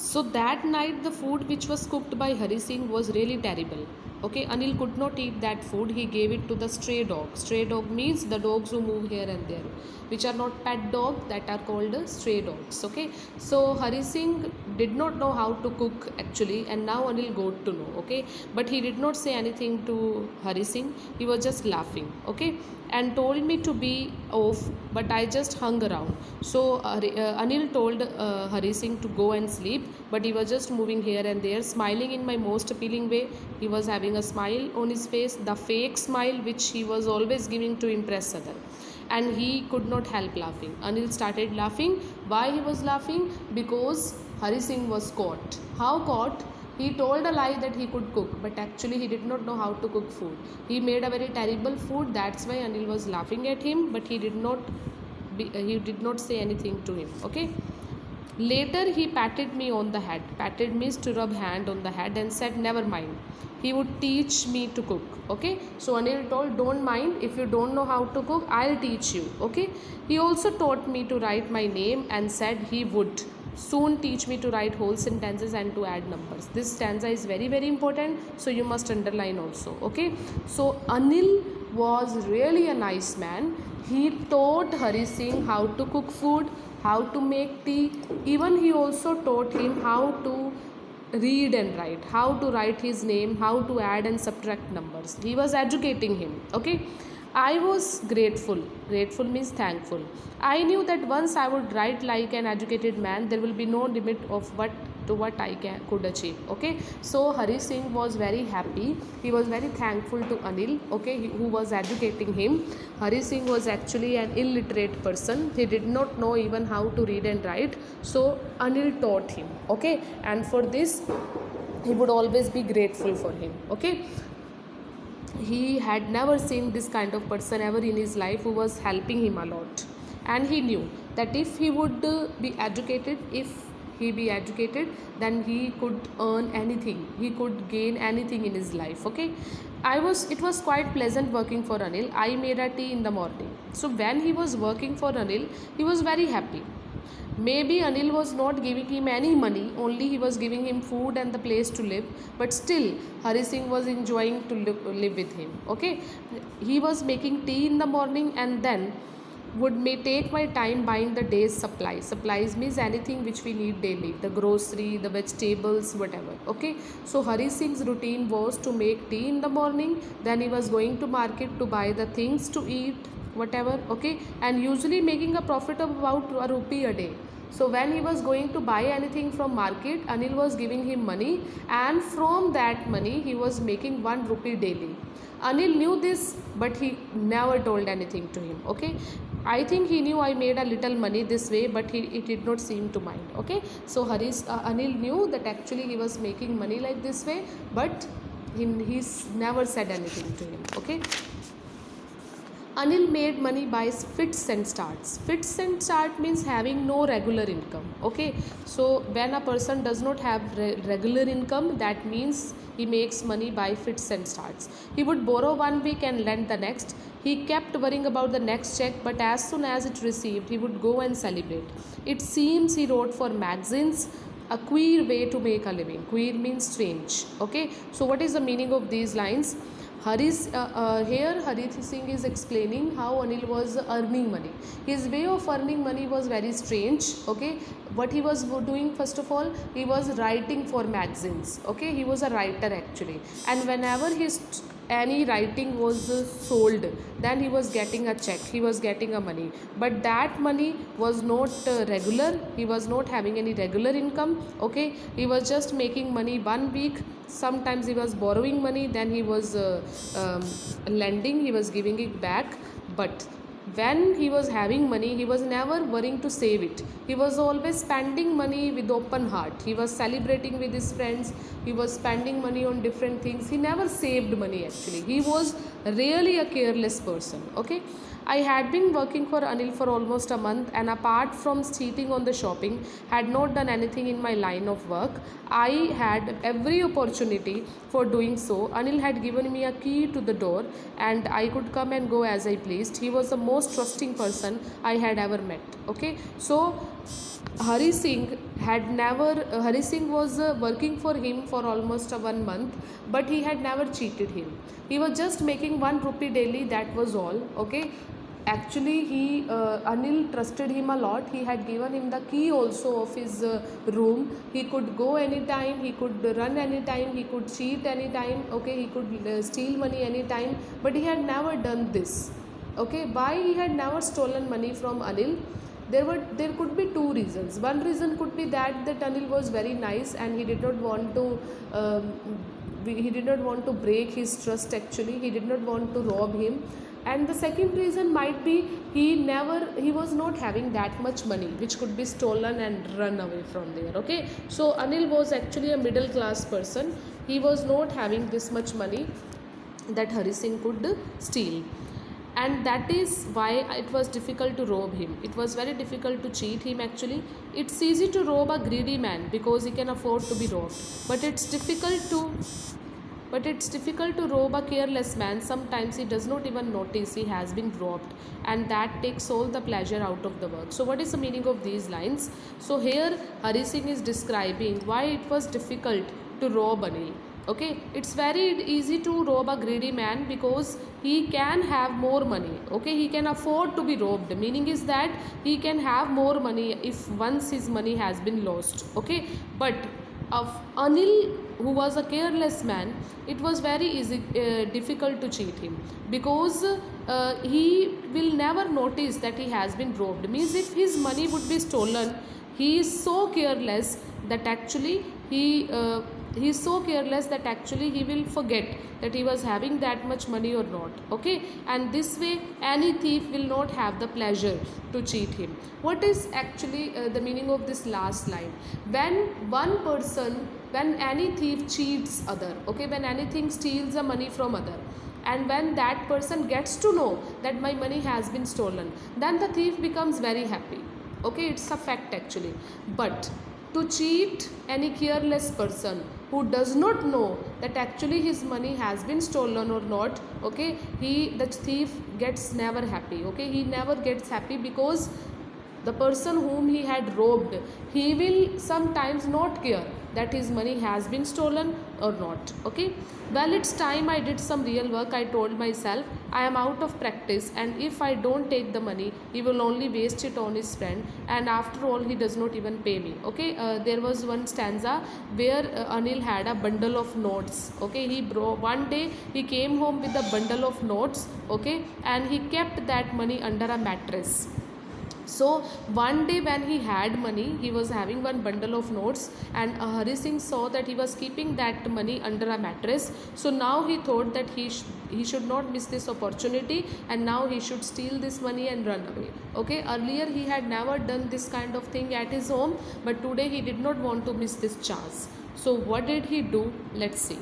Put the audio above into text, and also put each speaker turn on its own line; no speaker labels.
So that night, the food which was cooked by Hari Singh was really terrible. Okay, Anil could not eat that food. He gave it to the stray dog. Stray dog means the dogs who move here and there, which are not pet dog, that are called stray dogs. Okay, so Hari Singh did not know how to cook actually, and now Anil got to know. Okay, but he did not say anything to Hari Singh. He was just laughing. Okay, and told me to be off, but I just hung around. So Anil told Hari Singh to go and sleep, but he was just moving here and there, smiling in my most appealing way. He was having a smile on his face, the fake smile which he was always giving to impress others. And he could not help laughing. Anil started laughing. Why he was laughing? Because Hari Singh was caught. How caught? He told a lie that he could cook, but actually he did not know how to cook food. He made a very terrible food. That's why Anil was laughing at him, but he did not say anything to him. Okay. Later he patted me on the head. Patted means to rub hand on the head, and said, "Never mind. He would teach me to cook." Okay. So Anil told, "Don't mind. If you don't know how to cook, I'll teach you." Okay. He also taught me to write my name and said he would soon teach me to write whole sentences and to add numbers. This stanza is very, very important, so you must underline also. Okay. So Anil was really a nice man. He taught Hari Singh how to cook food, how to make tea. Even he also taught him how to read and write, how to write his name, how to add and subtract numbers. He was educating him. Okay. I was grateful. Grateful means thankful. I knew that once I would write like an educated man, there will be no limit of what I could achieve. Okay. So Hari Singh was very happy. He was very thankful to Anil. Okay, who was educating him. Hari Singh was actually an illiterate person. He did not know even how to read and write. So Anil taught him. Okay, and for this he would always be grateful for him. Okay. He had never seen this kind of person ever in his life who was helping him a lot, and he knew that if he would be educated, then he could earn anything, he could gain anything in his life. Okay. It was quite pleasant working for Anil. I made a tea in the morning. So when he was working for Anil, he was very happy. Maybe Anil was not giving him any money, only he was giving him food and the place to live, but still Hari Singh was enjoying to live with him. Okay, he was making tea in the morning and then may take my time buying the day's supplies. Supplies means anything which we need daily, the grocery, the vegetables, whatever. Okay, so Hari Singh's routine was to make tea in the morning, then he was going to market to buy the things to eat, whatever. Okay, and usually making a profit of about a rupee a day. So when he was going to buy anything from market, Anil was giving him money, and from that money he was making 1 rupee daily. Anil knew this, but he never told anything to him. Okay, I think he knew I made a little money this way, but it did not seem to mind. Okay, so Anil knew that actually he was making money like this way, but he never said anything to him. Okay. Anil made money by fits and starts. Fits and start means having no regular income. Okay, so when a person does not have regular income, that means he makes money by fits and starts. He would borrow 1 week and lend the next. He kept worrying about the next check, but as soon as it received, he would go and celebrate. It seems he wrote for magazines. A queer way to make a living. Queer means strange. Okay, so what is the meaning of these lines? Here Hari Singh is explaining how Anil was earning money. His way of earning money was very strange. Okay, what he was doing, first of all, he was writing for magazines. Okay, he was a writer actually, and whenever any writing was sold, then he was getting a check, he was getting a money, but that money was not regular. He was not having any regular income. Okay, he was just making money 1 week. Sometimes he was borrowing money, then he was lending, he was giving it back. But when he was having money, he was never worrying to save it. He was always spending money with open heart. He was celebrating with his friends. He was spending money on different things. He never saved money actually. He was really a careless person. Okay. I had been working for Anil for almost a month, and apart from cheating on the shopping, had not done anything in my line of work. I had every opportunity for doing so. Anil had given me a key to the door, and I could come and go as I pleased. He was the most most trusting person I had ever met. Okay, so Hari Singh had never, Hari Singh was working for him for almost 1 month, but he had never cheated him. He was just making 1 rupee daily, that was all. Okay, actually Anil trusted him a lot. He had given him the key also of his room. He could go anytime, he could run anytime, he could cheat anytime. Okay, he could steal money anytime, but he had never done this. Okay, why he had never stolen money from Anil? There could be two reasons. One reason could be that Anil was very nice and he did not want to break his trust. Actually, he did not want to rob him. And the second reason might be he was not having that much money which could be stolen and run away from there. Okay, so Anil was actually a middle class person. He was not having this much money that Hari Singh could steal, and that is why it was difficult to rob him. It was very difficult to cheat him. Actually, it's easy to rob a greedy man because he can afford to be robbed, but it's difficult to rob a careless man. Sometimes he does not even notice he has been robbed, and that takes all the pleasure out of the work. So what is the meaning of these lines? So here Hari Singh is describing why it was difficult to rob Anil. Okay, it's very easy to rob a greedy man because he can have more money. Okay, he can afford to be robbed. Meaning is that he can have more money if once his money has been lost. Okay, but of Anil, who was a careless man, it was very easy, difficult to cheat him because he will never notice that he has been robbed. Means if his money would be stolen, he is so careless that actually he is so careless that actually he will forget that he was having that much money or not. Okay, and this way any thief will not have the pleasure to cheat him. What is actually the meaning of this last line? When any thief cheats other, okay, when anything steals the money from other, and when that person gets to know that my money has been stolen, then the thief becomes very happy. Okay, it's a fact actually. But to cheat any careless person who does not know that actually his money has been stolen or not, okay, the thief gets never happy. Okay, he never gets happy because the person whom he had robbed, he will sometimes not care that his money has been stolen or not. Okay, well, it's time I did some real work. I told myself I am out of practice, and if I don't take the money, he will only waste it on his friend, and after all he does not even pay me. Okay, there was one stanza where Anil had a bundle of notes. Okay, one day he came home with a bundle of notes. Okay, and he kept that money under a mattress. So one day when he had money, he was having one bundle of notes, and Hari Singh saw that he was keeping that money under a mattress. So now he thought that he should not miss this opportunity, and now he should steal this money and run away. Okay, earlier he had never done this kind of thing at his home, but today he did not want to miss this chance. So what did he do? Let's see.